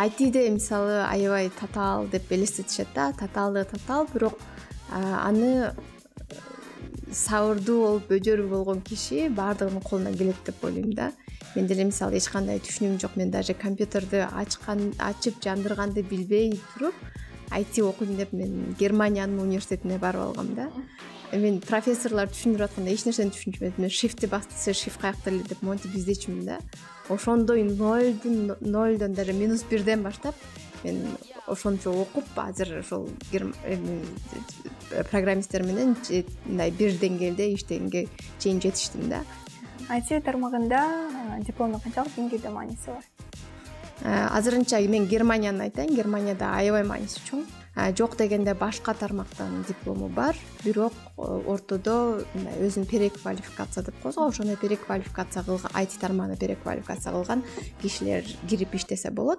айтиде мисалы аябай татаал деп элестетишет да. Татаалдыгы татаал, бирок аны сабырдуу болуп өжөрү болгон киши баардыгынын колунан келет деп ойлойм да. Мен деле мисалы эч кандай түшүнүгүм жок. Мен даже компьютерди ачып жандырганды билбей туруп IT окуйм деп мен Германиянын университетине барып алгам да. Мен профессорлор түшүндүрүп атканда эч нерсени түшүнчүмөдүм. Мен шрифти басты, шрифт каякта эле деп монтип издечүмүн да. Ошондой нолдон даже -1ден баштап мен ошончо окуп азыр ошол программисттер менен мындай бир деңгээлде иштегенге чейин жетиштим да. IT тармагында дипломдун канчалык деңгээлде мааниси бар? Азырынча мен Германияны айтайын. Германияда аябай мааниси чоң. Жок дегенде башка тармактан диплому бар, бирок ортодо мындай өзүн переквалификация деп коебуз. Ошону переквалификация кылган, IT тармагына переквалификация кылган кишилер кирип иштесе болот.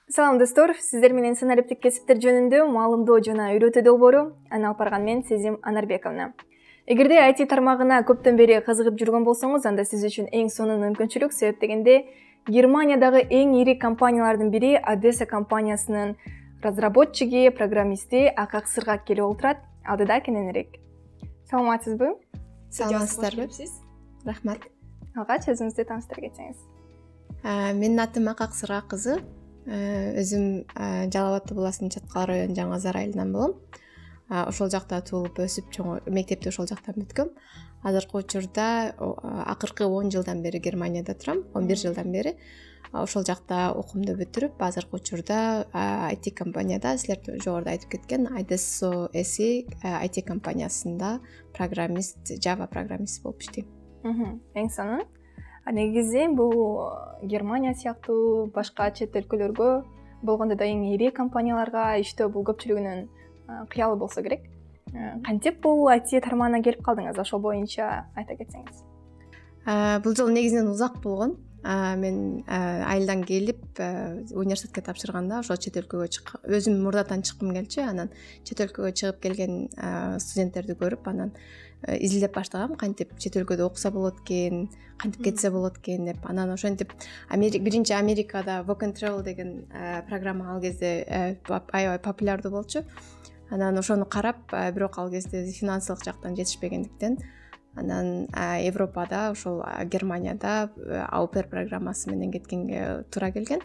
Салам достор, сиздер менен санариптик кесиптер жөнүндө маалымдоо жана үйрөтүү долбоору алып барган мен Сезим Анарбековна. Эгерде IT тармагына көптөн бери кызыгып жүргөн болсоңуз, анда сиз үчүн эң сонун мүмкүнчүлүк, себеп дегенде Германиядагы эң ири компаниялардын бири Одесса компаниясынын разработчиги, программисти Акак Сыргак келип отурат. Алдыда кененирээк. Саламатсызбы? Саламатсыздарбы? Рахмат. Алгач өзүңүздү тааныштырып кетсеңиз. Менин атым Акак Сыргак кызы. Өзүм Жалал Абад областынын Чаткал районунун Жаңы Азар айылынан болом. Ошол жакта туулуп өсүп чоң, мектепти ошол жактан бүткөм. Азыркы учурда акыркы 10 жылдан бери Германияда турам, 11 жылдан бери. Ошол жакта окуумду бүтүрүп, азыркы учурда IT компанияда, силер жогоруда айтып кеткен Adesso SE IT компаниясында программист, Java программист болуп иштейм. Эң сонун. Негизи бул Германия сыяктуу башка чет өлкөлөргө болгондо да эң ири компанияларга иштөө бул көпчүлүгүнүн кыялы болсо керек. Кантип бул IT тармагына келип калдыңыз? Ошол боюнча айта кетсеңиз. Бул жол негизинен узак болгон. Мен айылдан келип университетке тапшырганда ошол чет өлкөгө өзүм мурдатан чыккым келчү. Анан чет өлкөгө чыгып келген студенттерди көрүп, анан изилдеп баштагам, кантип чет өлкөдө окуса болот экен, кантип кетсе болот экен деп. Анан ошентип биринчи Америкада Work and Travel деген программа ал кезде аябай популярдуу болчу. Анан ошону карап, бирок ал кезде финансылык жактан жетишпегендиктен анан Европада, ошол Германияда аупер программасы менен кеткенге туура келген.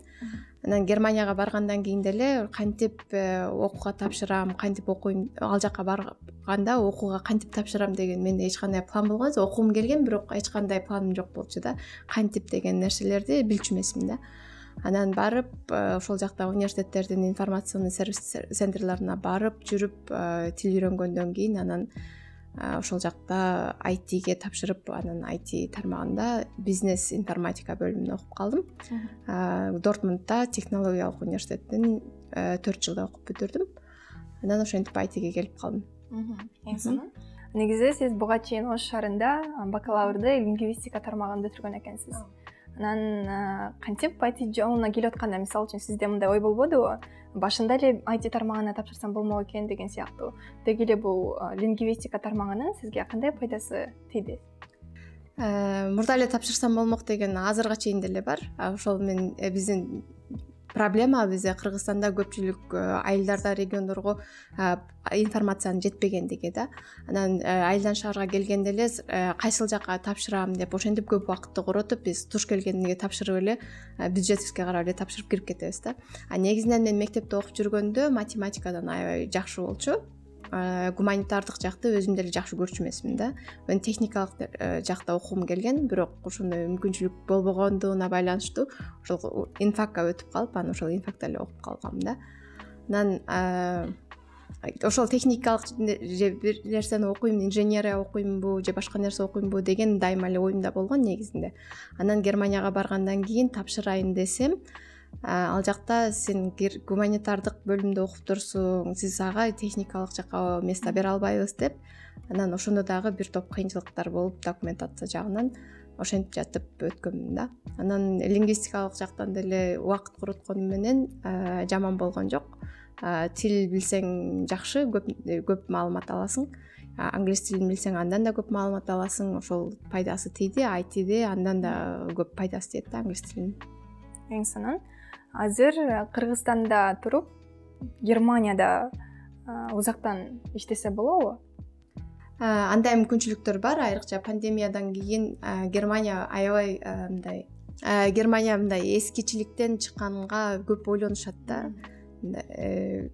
Анан Германияга баргандан кийин деле кантип окууга тапшырам, кантип окуйм, ал жака барганда окууга кантип тапшырам деген менде эч кандай план болгон эмес. Окугум келген, бирок эч кандай планым жок болчу да. Кантип деген нерселерди билчү эмесмин да. Анан барып, ошол жакта университеттердин информационный сервис центрларына барып, жүрүп, тил үйрөнгөндөн кийин анан ошол жакта ITге тапшырып, анан IT тармагында бизнес информатика бөлүмүндө окуп калдым. Дортмундда технологиялык университеттин 4 жылда окуп бүтүрдүм. Анан ошентип ITге келип калдым. Эң сонун. Негизи сиз буга чейин Ош шаарында бакалаврды лингвистика тармагында бүтүргөн экенсиз. Анан кантип IT жолуна келип атканда, мисалы үчүн сизде мындай ой болбодубу? Башында эле IT тармагына тапшырсам болмок экен деген сыяктуу. Деги эле бул лингвистика тармагынын сизге кандай пайдасы тийди? Мурда эле тапшырсам болмок деген азырга чейин деле бар. Ошол мен биздин проблема, бизде Кыргызстанда көпчүлүк айылдарда, региондорго информациянын жетпегендиги да. Анан айылдан шаарга келгенде эле кайсыл жака тапшырам деп ошентип көп убакытты коротуп, биз туш келгенге тапшырып эле бюджетибизге карап эле тапшырып кирип кетебиз да. Негизинен мен мектепте окуп жүргөндө математикадан аябай жакшы болчу. Гуманитардык жакты өзүм деле жакшы көрчү эмесмин да. Мен техникалык жакта окугум келген, бирок ошондой мүмкүнчүлүк болбогондугуна байланыштуу ошол инфакка өтүп калып, анан ошол инфакта эле окуп калгам да. Анан ошол техникалык же бир нерсени окуйм, инженерия окуймбу же башка нерсе окуймбу деген дайыма эле оюмда болгон негизинде. Анан Германияга баргандан кийин тапшырайын десем, ал жакта сен гуманитардык бөлүмдө окуп турсуң, сиз ага техникалык жакка место бере албайбыз деп. Анан ошондо дагы бир топ кыйынчылыктар болуп, документация жагынан ошентип жатып өткөмүн да. Анан лингвистикалык жактан деле убакыт короткону менен жаман болгон жок. Тил билсең жакшы, көп маалымат аласың. Англис тилин билсең андан да көп маалымат аласың. Ошол пайдасы тийди. ITде андан да көп пайдасы тиет да англис тилинин. Эң сонун азыр Кыргызстанда туруп Германияда узактан иштесе болобу? Андай мүмкүнчүлүктөр бар. Айрыкча пандемиядан кийин Германия аябай мындай эскичиликтен чыкканга көп ойлонушат да.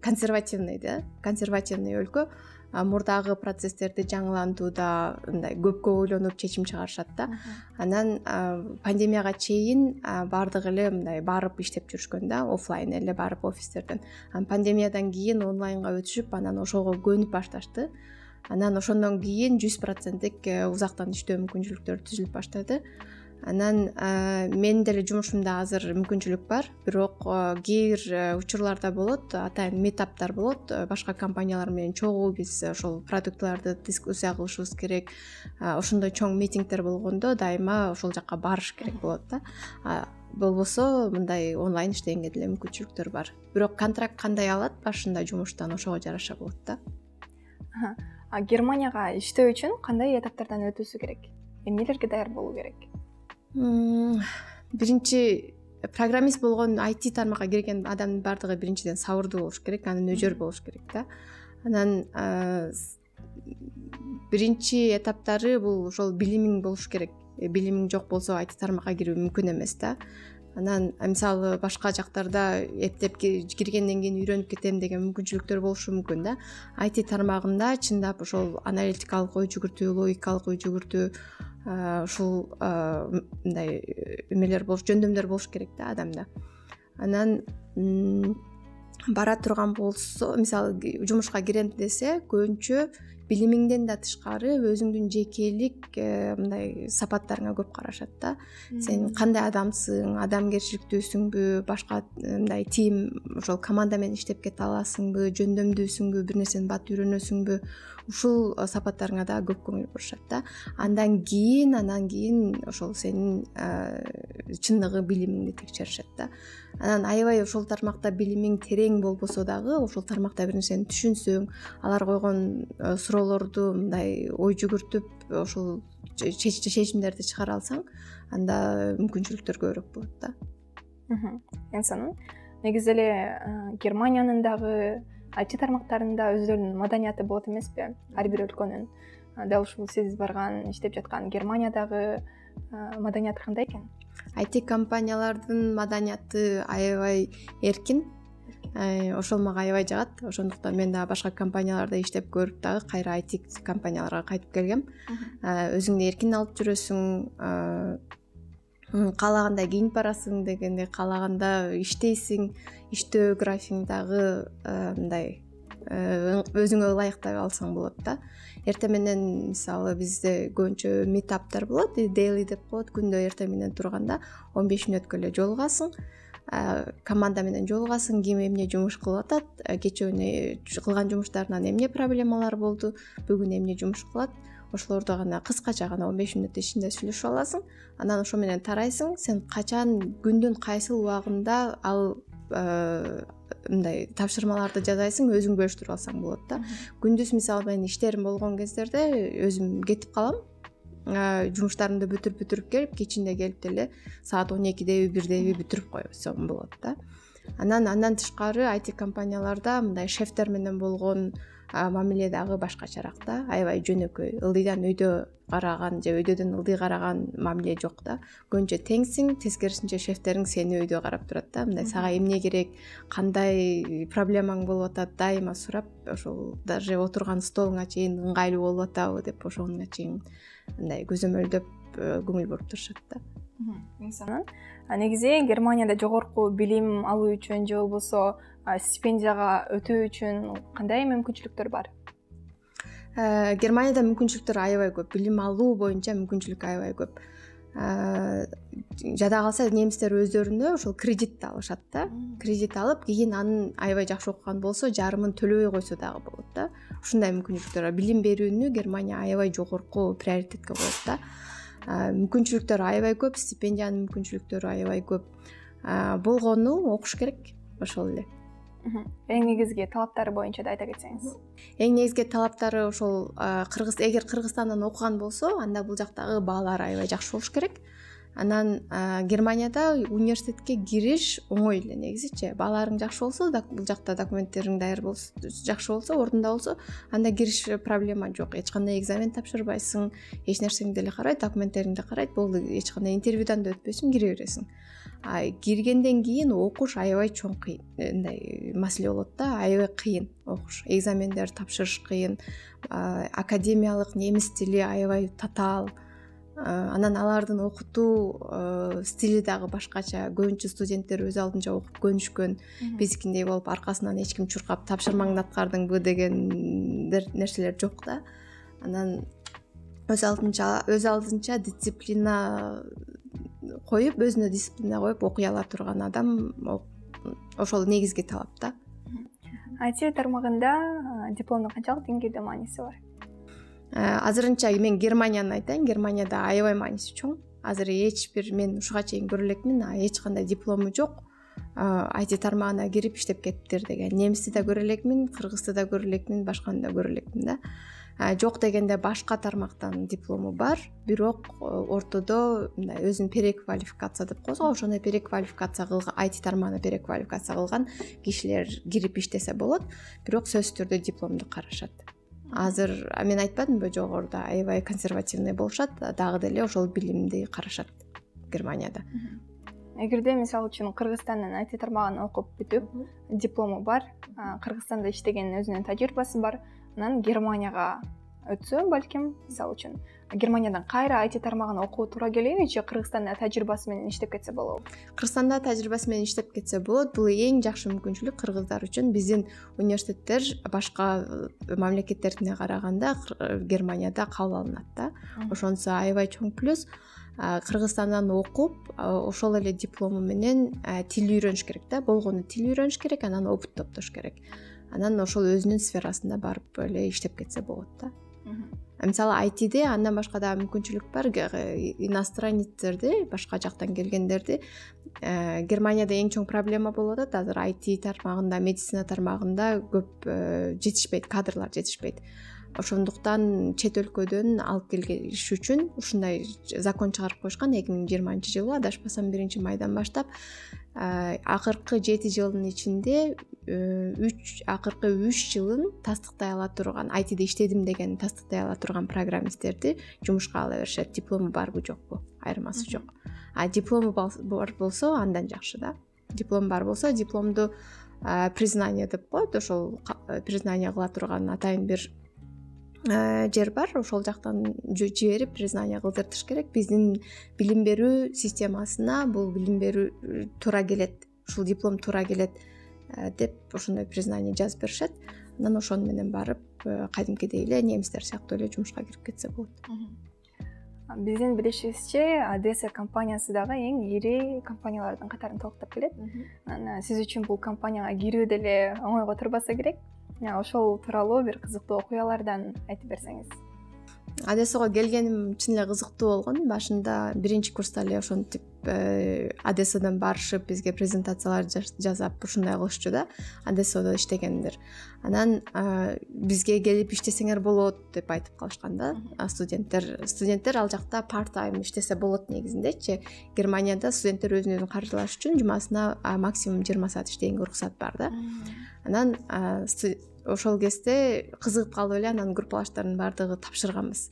Консервативный өлкө. Мурдагы процесстерди жаңыландууда мындай көпкө ойлонуп чечим чыгарышат да. Анан пандемияга чейин бардыгы эле мындай барып иштеп жүрүшкөн да, офлайн эле барып офистерден. Пандемиядан кийин онлайнга өтүшүп, анан ошого көнүп башташты. Анан ошондон кийин 100% узактан иштөө мүмкүнчүлүктөрү түзүлүп баштады. Анан менин деле жумушумда азыр мүмкүнчүлүк бар, бирок кээ бир учурларда болот, атайын метаптар болот, башка компаниялар менен чогуу биз ошол продуктларды дискуссия кылышыбыз керек. Ошондой чоң митингдер болгондо дайыма ошол жакка барыш керек болот да. Болбосо мындай онлайн иштегенге деле мүмкүнчүлүктөр бар. Бирок контракт кандай алат башында жумуштан ошого жараша болот да. Германияга иштөө үчүн кандай этаптардан өтүүсү керек? Эмнелерге даяр болуу керек? Биринчи программист болгон IT тармакка кирген адамдын бардыгы биринчиден сабырдуу болуш керек, анан өжөр болуш керек да. Анан биринчи этаптары бул ошол билимиң болуш керек. Билимиң жок болсо IT тармакка кирүү мүмкүн эмес да. Анан мисалы башка жактарда эптеп киргенден кийин үйрөнүп кетем деген мүмкүнчүлүктөр болушу мүмкүн да. IT тармагында чындап ошол аналитикалык ой жүгүртүү, логикалык ой жүгүртүү, ушул мындай эмелер болуш, жөндөмдөр болуш керек да адамда. Анан бара турган болсо, мисалы жумушка кирем десе, көбүнчө билимиңден да тышкары өзүңдүн жекелик мындай сапаттарыңа көп карашат да. Сен кандай адамсың, адамгерчиликтүүсүңбү, башка мындай тим, ошол команда менен иштеп кете аласыңбы, жөндөмдүүсүңбү, бир нерсени бат үйрөнөсүңбү, ушул сапаттарыңа да көп көңүл бурушат да. Андан кийин ошол сенин чындыгы билимиңди текшеришет да. Анан аябай ошол тармакта билимиң терең болбосо дагы, ошол тармакта бир нерсени түшүнсөң, алар койгон суроолорду мындай ой жүгүртүп, ошол чечимдерди чыгара алсаң, анда мүмкүнчүлүктөр көбүрөөк болот да. Эң сонун. Негизи эле Германиянын дагы IT тармактарында өздөрүнүн маданияты болот эмеспи? Ар бир өлкөнүн. Дал ушул сиз барган, иштеп жаткан Германиядагы маданияты кандай экен? IT компаниялардын маданияты аябай эркин. Ошол мага аябай жагат. Ошондуктан мен дагы башка компанияларда иштеп көрүп дагы кайра IT компанияларга кайтып келгем. Өзүңдү эркин алып жүрөсүң, каалагандай кийинип барасың дегенде, каалаганда иштейсиң, иштөө графигиң дагы мындай өзүңө ылайыктап алсаң болот да. Эртең менен мисалы бизде көбүнчө метаптар болот, daily деп коет, күндө эртең менен турганда 15 мүнөткө эле жолугасың. Команда менен жолугасың, ким эмне жумуш кылып атат, кечээ кылган жумуштарынан эмне проблемалар болду, бүгүн эмне жумуш кылат, ошолорду гана кыскача гана 15 мүнөт ичинде сүйлөшүп аласың. Анан ошо менен тарайсың. Сен качан күндүн кайсыл убагында ал мындай тапшырмаларды жазайсың, өзүң бөлүштүрүп алсаң болот да. Күндүз мисалы мен иштерим болгон кездерде өзүм кетип калам. Жумуштарымды бүтүрүп келип, кечинде келип деле саат 12деби 1деби бүтүрүп койсом болот да. Андан тышкары IT компанияларда мындай шефтер менен болгон мамиле дагы башкачараак да. Аябай жөнөкөй, ылдыйдан өйдө караган же өйдөдөн ылдый караган мамиле жок да. Көбүнчө теңсиң, тескерисинче шефтериң сени өйдө карап турат да. Мындай сага эмне керек, кандай проблемаң болуп атат, дайыма сурап, ошол даже отурган столуңа чейин ыңгайлуу болуп атабы деп ошоңа чейин мындай көзөмөлдөп көңүл буруп турушат да. Эң сонун. Негизи Германияда жогорку билим алуу үчүн же болбосо стипендияга өтүү үчүн кандай мүмкүнчүлүктөр бар? Германияда мүмкүнчүлүктөр аябай көп, билим алуу боюнча мүмкүнчүлүк аябай көп. Жада калса немистер өздөрүнө ошол кредит алышат да. Кредит алып, кийин анын аябай жакшы окуган болсо жарымын төлөбөй койсо дагы болот да. Ушундай мүмкүнчүлүктөр бар. Билим берүүнү Германия аябай жогорку приоритетке коет да. Мүмкүнчүлүктөр аябай көп, стипендиянын мүмкүнчүлүктөрү аябай көп. Болгону окуш керек, ошол эле. Эң негизги талаптары боюнча да айта кетсеңиз. Эң негизги талаптары ошол эгер Кыргызстандан окуган болсо, анда бул жактагы баалар аябай жакшы болуш керек. Анан Германияда университетке кириш оңой эле негизичи. Бааларың жакшы болсо, бул жакта документтериң даяр болсо, жакшы болсо, ордунда болсо, анда кириш проблема жок. Эч кандай экзамен тапшырбайсың, эч нерсеңди деле карайт, документтериңди карайт, болду. Эч кандай интервьюдан да өтпөйсүң, кире бересиң. Киргенден кийин окуш аябай чоң мындай маселе болот да, аябай кыйын окуш. Экзамендер тапшырыш кыйын, академиялык немис тили аябай татаал. Анан алардын окутуу стили дагы башкача. Көбүнчө студенттер өз алдынча окуп көнүшкөн, биздикиндей болуп аркасынан эч ким чуркап тапшырмаңды аткардыңбы деген нерселер жок да. Анан өз алдынча дисциплина коюп, өзүнө дисциплина коюп окуй ала турган адам ошол негизги талап да. IT тармагында дипломдун канчалык деңгээлде мааниси бар? Азырынча мен Германияны айтайын. Германияда аябай мааниси чоң. Азыр мен ушуга чейин көрө элекмин, эч кандай диплому жок. IT тармагына кирип иштеп кеттир деген. Немисти да көрө элекмин, кыргызды да көрө элекмин, башканы да көрө элекмин да. Жок дегенде башка тармактан диплому бар, бирок ортодо мындай өзүн переквалификация деп коебуз. Ошондой переквалификация кылган, IT тармагына переквалификация кылган кишилер кирип иштесе болот, бирок сөзсүз түрдө дипломду карашат. Азыр мен айтпадымбы, жогоруда аябай консервативный болушат, дагы деле ошол билимди карашат Германияда. Эгерде мисалы үчүн Кыргызстандын IT тармагын окуп бүтүп, диплому бар, Кыргызстанда иштеген өзүнүн тажрыйбасы бар, анан Германияга өтсө, балким, мисалы үчүн Германиядан кайра IT тармагын окуу туура келеби же Кыргызстанда тажрыйбасы менен иштеп кетсе болобу? Кыргызстанда тажрыйбасы менен иштеп кетсе болот. Бул эң жакшы мүмкүнчүлүк кыргыздар үчүн. Биздин университеттер башка мамлекеттерине караганда Германияда кабыл алынат да. Ошонсо аябай чоң плюс. Кыргызстандан окуп, ошол эле диплому менен тил үйрөнүш керек да. Болгону тил үйрөнүш керек, анан опыт топтош керек. Анан ошол өзүнүн сферасында барып эле иштеп кетсе болот да. Мисалы ITде андан башка да мүмкүнчүлүк бар. Иностранецтерди, башка жактан келгендерди Германияда эң чоң проблема болуп атат. Азыр IT тармагында, медицина тармагында көп жетишпейт, кадрлар жетишпейт. Ошондуктан чет өлкөдөн алып келиш үчүн ушундай закон чыгарып коюшкан 2020-жылы, адашпасам 1-майдан баштап. Акыркы 7 жылдын ичинде акыркы 3 жылын тастыктай ала турган, ITде иштедим деген тастыктай ала турган программисттерди жумушка ала беришет. Диплому барбы жокпу, айырмасы жок. Диплому бар болсо андан жакшы да. Диплом бар болсо, дипломду признание деп коет. Ошол признание кыла турган атайын бир жер бар, ошол жактан жиберип признание кылдыртыш керек. Биздин билим берүү системасына бул билим берүү туура келет, ушул диплом туура келет деп ошондой признание жазып беришет. Анан ошону менен барып кадимкидей эле немистер сыяктуу эле жумушка кирип кетсе болот. Биздин билишибизче ADESA компаниясы дагы эң ири компаниялардын катарын толуктап келет. Сиз үчүн бул компанияга кирүү деле оңойго турбаса керек. Ошол тууралуу бир кызыктуу окуялардан айтып берсеңиз. ADESAга келгеним чын эле кызыктуу болгон. Башында 1-курста эле ошентип ADESAдан барышып бизге презентациялар жасап ушундай кылышчу да. ADESAда иштегендер. Анан бизге келип иштесеңер болот деп айтып калышкан да. Студенттер ал жакта part time иштесе болот негизиндечи. Германияда студенттер өзүн каржылаш үчүн жумасына максимум 20 саат иштегенге уруксат бар да. Анан ошол кезде кызыгып калып эле анан группалаштардын баардыгы тапшырганбыз.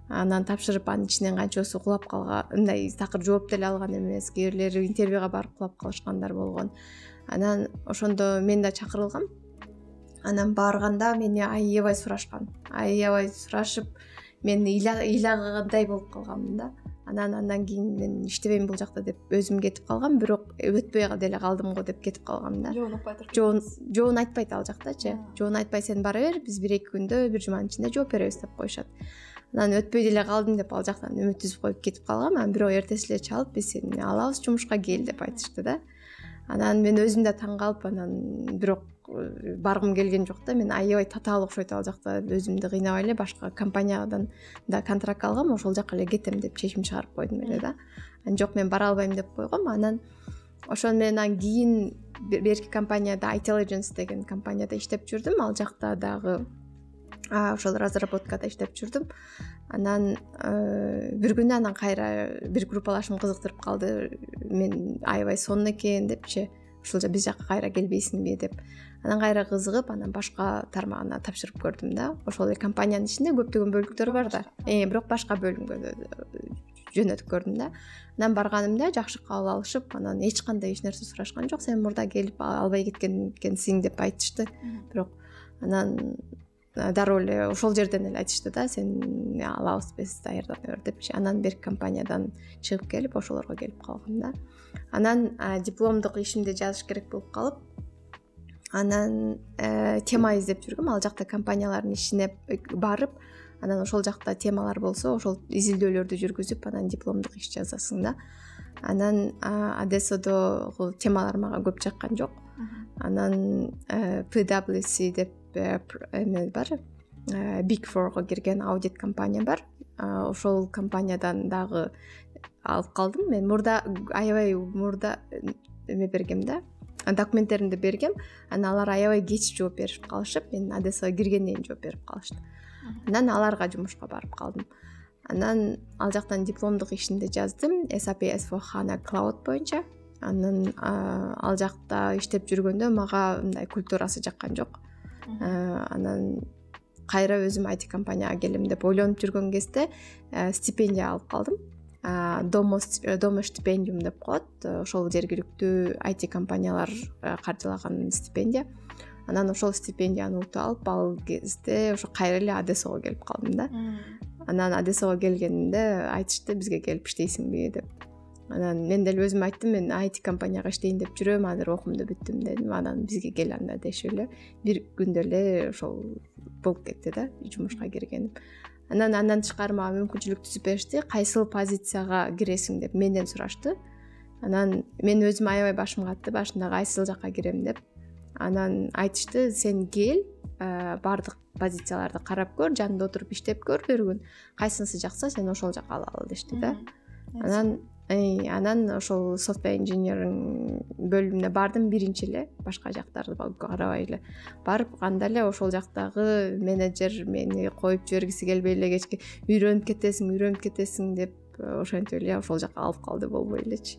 Анан тапшырып анын ичинен канчасы кулап калган, мындай такыр жооп деле алган эмес, кээ бирлери интервьюга барып кулап калышкандар болгон. Анан ошондо мен да чакырылгам. Анан барганда мени аябай сурашып, мен ыйлагандай болуп калганмын да. Андан кийин мен иштебейм бул жакта деп өзүм кетип калгам, бирок өтпөй деле калдым го деп кетип калгам да. Жоон айтпайт ал жактачы. Жоон айтпай сен бара бер, биз 1-2 күндө, бир жуманын ичинде жооп беребиз деп коюшат. Анан өтпөй деле калдым деп ал жактан үмүт үзүп коюп кетип калгам. Анан бирок эртеси эле чалып, биз сени алабыз жумушка кел деп айтышты да. Анан мен өзүм да таң калып, анан бирок баргым келген жок да. Мен аябай татаал окшойт ал жакта, өзүмдү кыйнабай эле башка компаниядан да контракт алгам, ошол жака эле кетем деп чечим чыгарып койдум эле да. Анан жок, мен бара албайм деп койгом. Анан ошон менен кийин берки компанияда iTelligence деген компанияда иштеп жүрдүм. Ал жакта дагы ошол разработкада иштеп жүрдүм. Анан бир күнү анан кайра бир группалашым кызыктырып калды. Мен аябай сонун экен депчи, ушул биз жакка кайра келбейсиңби деп. Анан кайра кызыгып, анан башка тармагына тапшырып көрдүм да. Ошол эле компаниянын ичинде көптөгөн бөлүктөр бар да. Бирок башка бөлүмгө жөнөтүп көрдүм да. Анан барганымда жакшы кабыл алышып, анан эч кандай эч нерсе сурашкан жок. Сен мурда келип албай кеткен экенсиң деп айтышты. Бирок анан дароо эле ошол жерден эле айтышты да, сен алабыз биз даярдана бер депчи. Анан бир компаниядан чыгып келип, ошолорго келип калгам да. Анан дипломдук ишимди жазыш керек болуп калып, анан тема издеп жүргөм. Ал жакта компаниялардын ишине барып, анан ошол жакта темалар болсо, ошол изилдөөлөрдү жүргүзүп, анан дипломдук иш жазасың да. Анан Одессадо темалар мага көп жаккан жок. Анан PwC деп эме бар, Big Four'го кирген аудит компания бар. Ошол компаниядан дагы алып калдым. Мен аябай мурда эме бергем да, документтеримди бергем. Анан алар аябай кеч жооп берип калышып, мен Одессага киргенден кийин жооп берип калышты. Анан аларга жумушка барып калдым. Анан ал жактан дипломдук ишимди жаздым, SAP S/4HANA Cloud боюнча. Анан ал жакта иштеп жүргөндө мага мындай культурасы жаккан жок. Анан кайра өзүм IT компанияга келем деп ойлонуп жүргөн кезде стипендия алып калдым. Домо стипендиум деп коет. Ошол жергиликтүү IT компаниялар каржылаган стипендия. Анан ошол стипендияны утуп алып, ал кезде ошо кайра эле Одессага келип калдым да. Анан Одессага келгенде айтышты, бизге келип иштейсиңби деп. Анан мен деле өзүм айттым, мен IT компанияга иштейин деп жүрөм, азыр окуумду бүттүм дедим. Анан бизге кел анда дешип эле бир күндө эле ошол болуп кетти да, жумушка киргеним. Андан тышкары мага мүмкүнчүлүк түзүп беришти. Кайсыл позицияга киресиң деп менден сурашты. Анан мен өзүм аябай башым катты, башында кайсыл жакка кирем деп. Анан айтышты, сен кел, бардык позицияларды карап көр, жанында отуруп иштеп көр бир күн. Кайсынысы жакса, сен ошол жакка алалы дешти да. Анан ошол software engineering бөлүмүнө бардым биринчи эле, башка жактарды карабай эле. Барып канда эле ошол жактагы менеджер мени коюп жибергиси келбей эле кечке үйрөнүп кетесиң деп ошентип эле ошол жакка алып калды, болбой элечи.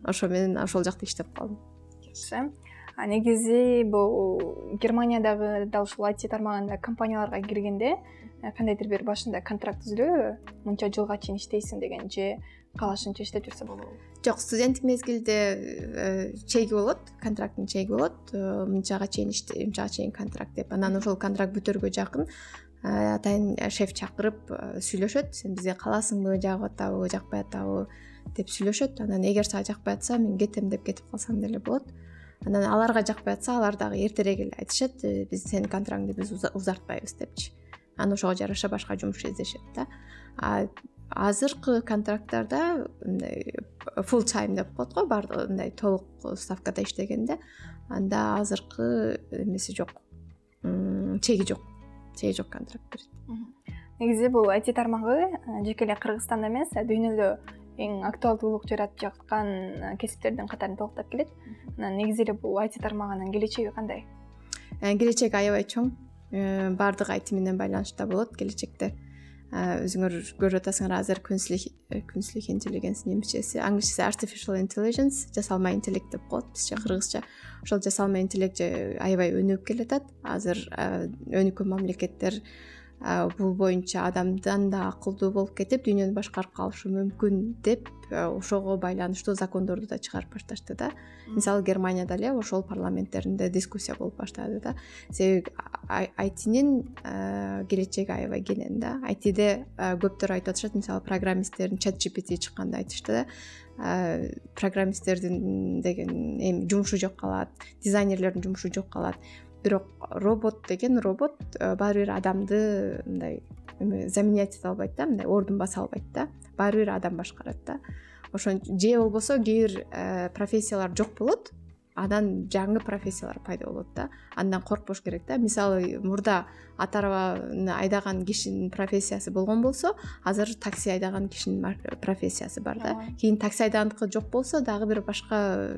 Ошо менен ошол жакта иштеп калдым. Жакшы. Негизи бул Германиядагы дал ушул IT тармагында компанияларга киргенде кандайдыр бир башында контракт түзүлөбү? Мынча жылга чейин иштейсиң деген же каалашынча иштеп жүрсө болобу? Жок, студенттик мезгилде чеги болот, контракттын чеги болот. Мынчага чейин контракт деп. Анан ошол контракт бүтөргө жакын атайын шеф чакырып сүйлөшөт. Сен бизге каласыңбы, жагып атабы, жакпай атабы деп сүйлөшөт. Анан эгер сага жакпай атса, мен кетем деп кетип калсаң деле болот. Анан аларга жакпай атса, алар дагы эртерээк эле айтышат, биз сенин контрактыңды биз узартпайбыз депчи. Анан ошого жараша башка жумуш издешет да. Азыркы контракттарда мындай full time деп коет го, бардыгы мындай толук ставкада иштегенде, анда азыркы эмеси жок. Чеги жок контракт берет. Негизи бул IT тармагы жеке эле Кыргызстанда эмес, дүйнөдө эң актуалдуулук жаратып жаткан кесиптердин катарына толуктап келет. Анан негизи эле бул IT тармагынын келечеги кандай? Келечеги аябай чоң. Бардык IT менен байланышта болот келечекте. Өзүңөр көрүп атасыңар, азыр күнсүлүк интеллигенс немисчеси, англисчеси artificial intelligence, жасалма интеллект деп коет бизче кыргызча. Ошол жасалма интеллект аябай өнүгүп келатат. Азыр өнүккөн мамлекеттер бул боюнча адамдан да акылдуу болуп кетип, дүйнөнү башкарып калышы мүмкүн деп ошого байланыштуу закондорду да чыгарып башташты да. Мисалы Германияда эле ошол парламенттеринде дискуссия болуп баштады да. Себеби IT-нин келечеги аябай кенен да. IT-де көптөр айтып атышат, мисалы программисттердин ChatGPT чыкканда айтышты да. Программисттердин деген жумушу жок калат, дизайнерлердин жумушу жок калат. Бирок робот баары бир адамды мындай заменять эте албайт да, мындай ордун баса албайт да. Баары бир адам башкарат да. Ошон же болбосо кээ бир профессиялар жок болот, анан жаңы профессиялар пайда болот да. Андан коркпош керек да. Мисалы мурда ат арабаны айдаган кишинин профессиясы болгон болсо, азыр такси айдаган кишинин профессиясы бар да. Кийин такси айдаганыкы жок болсо, дагы бир башка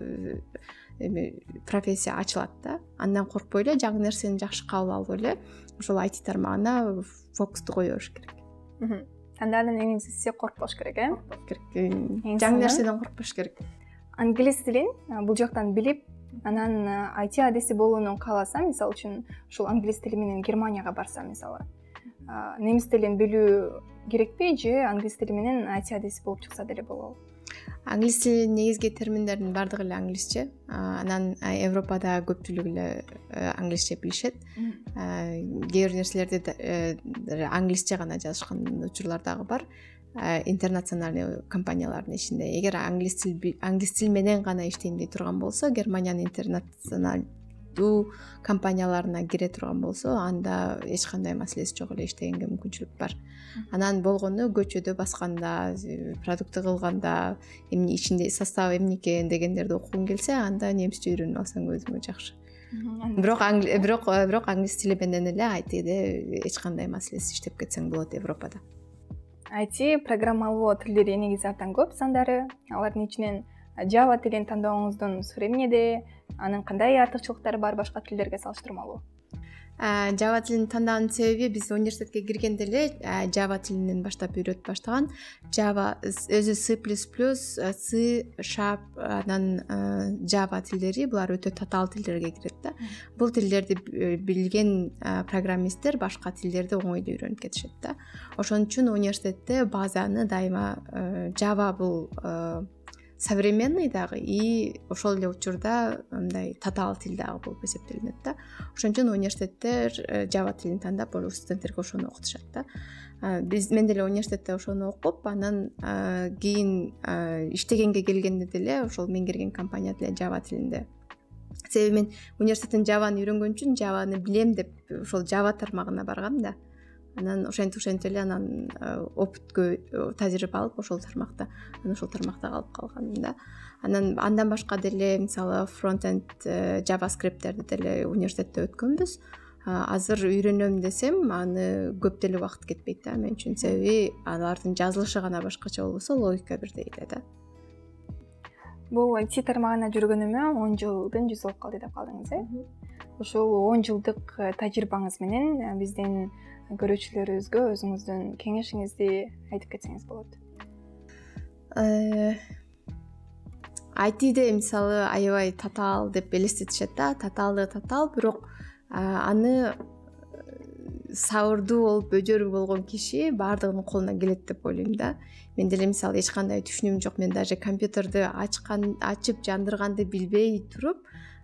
профессия ачылат да. Андан коркпой эле, жаңы нерсени жакшы кабыл алып эле ошол IT тармагына фокусту кое бериш керек. Андан эң негизгиси коркпош керек, жаңы нерседен коркпош керек. Англис тилин бул жактан билип, анан IT адеси болууну кааласа, мисалы үчүн ушул англис тили менен Германияга барса, мисалы, немис тилин билүү керекпи же англис тили менен IT адеси болуп чыкса деле болобу? Англис тилинин негизги терминдердин баардыгы эле англисче. Анан Европада көпчүлүгү эле англисче билишет. Кээ бир нерселерди англисче гана жазышкан учурлар дагы бар. Интернациональный компаниялардын ичинде. Эгер англис тил менен гана иштейм дей турган болсо, Германиянын интернационалдуу компанияларына кире турган болсо, анда эч кандай маселеси жок эле иштегенге мүмкүнчүлүк бар. Анан болгону көчөдө басканда, продукты кылганда, эмне ичинде состав эмне экен дегендерди окугуң келсе, анда немисче үйрөнүп алсаң өзүңө жакшы. Бирок англис тили менен эле айтыде эч кандай маселеси иштеп кетсең болот Европада. IT программалоо тилдери негизи абдан көп сандары. Алардын ичинен Java тилин тандооңуздун сыры эмнеде? Анын кандай артыкчылыктары бар башка тилдерге салыштырмалуу? Java тилин тандаган себеби биз университетке киргенде эле Java тилинен баштап үйрөтүп баштаган. Java өзү C++, C#, анан Java тилдери булар өтө татаал тилдерге кирет да. Бул тилдерди билген программисттер башка тилдерди оңойлуу үйрөнүп кетишет да. Ошон үчүн университетте базаны дайыма Java бул современный дагы и ошол эле учурда мындай татаал тил дагы болуп эсептелинет да. Ошон үчүн университеттер Java тилин тандап, студенттерге ошону окутушат да. Мен деле университетте ошону окуп, анан кийин иштегенге келгенде деле ошол меңгерген компания деле Java тилинде. Себеби мен университеттен Javаны үйрөнгөн үчүн Javаны билем деп ошол Java тармагына баргам да. Анан ошентип эле анан опыткө тажрыйба алып ошол тармакта калып калган да. Андан башка деле мисалы фронтенд JavaScript'терди деле университетте өткөнбүз. Азыр үйрөнөм десем, аны көп деле убакыт кетпейт да мен үчүн. Себеби алардын жазылышы гана башкача болбосо, логика бирдей эле да. Бул IT тармагына жүргөнүмө 10 жылдын жүзү болуп калды деп калдыңыз, Ошол 10 жылдык тажрыйбаңыз менен биздин көрүүчүлөрүбүзгө өзүңүздүн кеңешиңизди айтып кетсеңиз болот. ITде мисалы аябай татаал деп элестетишет да. Татаал, бирок аны сабырдуу болуп өжөрү болгон киши баардыгынын колуна келет деп ойлойм да. Мен деле мисалы эч кандай түшүнүгүм жок. Мен даже компьютерди ачып жандырганды билбей туруп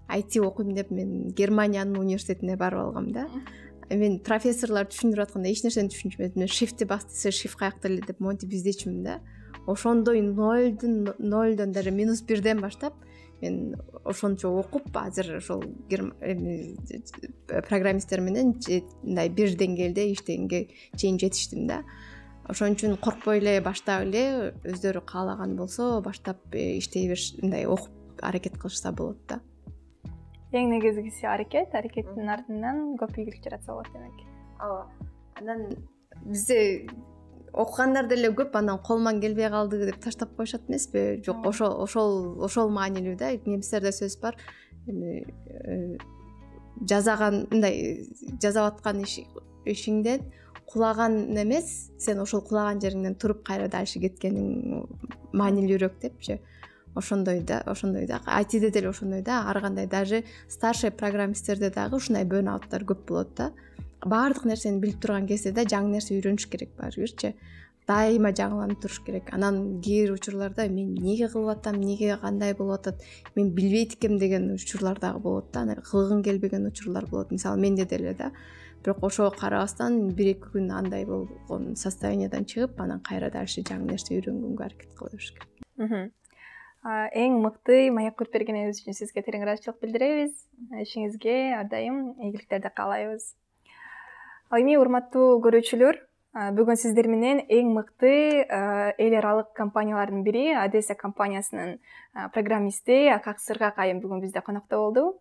IT окуйм деп мен Германиянын университетине барып алгам да. Мен профессорлор түшүндүрүп атканда эч нерсени түшүнчүмөдүм. Shift'ти басты, shift каякта эле деп монтип издечүмүн да. Ошондой нолдон даже -1ден баштап мен ошончо окуп, азыр ошол программисттер менен мындай бир деңгээлде иштегенге чейин жетиштим да. Ошон үчүн коркпой эле баштап эле өздөрү каалаган болсо баштап иштей бериш, мындай окуп аракет кылышса болот да. Эң негизгиси аракеттин артынан көп ийгилик жаратса болот демек. Ооба. Анан бизде окугандар деле көп, анан колуман келбей калды деп таштап коюшат эмеспи? Жок, ошол маанилүү да. Немистерде сөз бар. Жазап аткан ишиңден кулаган эмес, сен ошол кулаган жериңден туруп кайра дальше кеткениң маанилүүрөөк депчи. Ошондой да. ITде деле ошондой да. Ар кандай даже старший программисттерде дагы ушундай бёрнауттар көп болот да. Баардык нерсени билип турган кезде да жаңы нерсе үйрөнүш керек баарыбирчи. Дайыма жаңыланып туруш керек. Анан кээ бир учурларда мен эмнеге кылып атам, эмнеге кандай болуп атат, мен билбейт экем деген учурлар дагы болот да. Кылгың келбеген учурлар болот. Мисалы менде деле да. Бирок ошого карабастан 1-2 күн андай болгон состояниядан чыгып, анан кайра дальше жаңы нерсе үйрөнгөнгө аракет кыла бериш керек. Эң мыкты маек көрүп бергениңиз үчүн сизге терең ыраазычылык билдиребиз. Ишиңизге ар дайым ийгиликтерди каалайбыз. Ал эми урматтуу көрүүчүлөр, бүгүн сиздер менен эң мыкты эл аралык компаниялардын бири ADESA компаниясынын программисти Акак Сыргак айым бүгүн бизде конокто болду.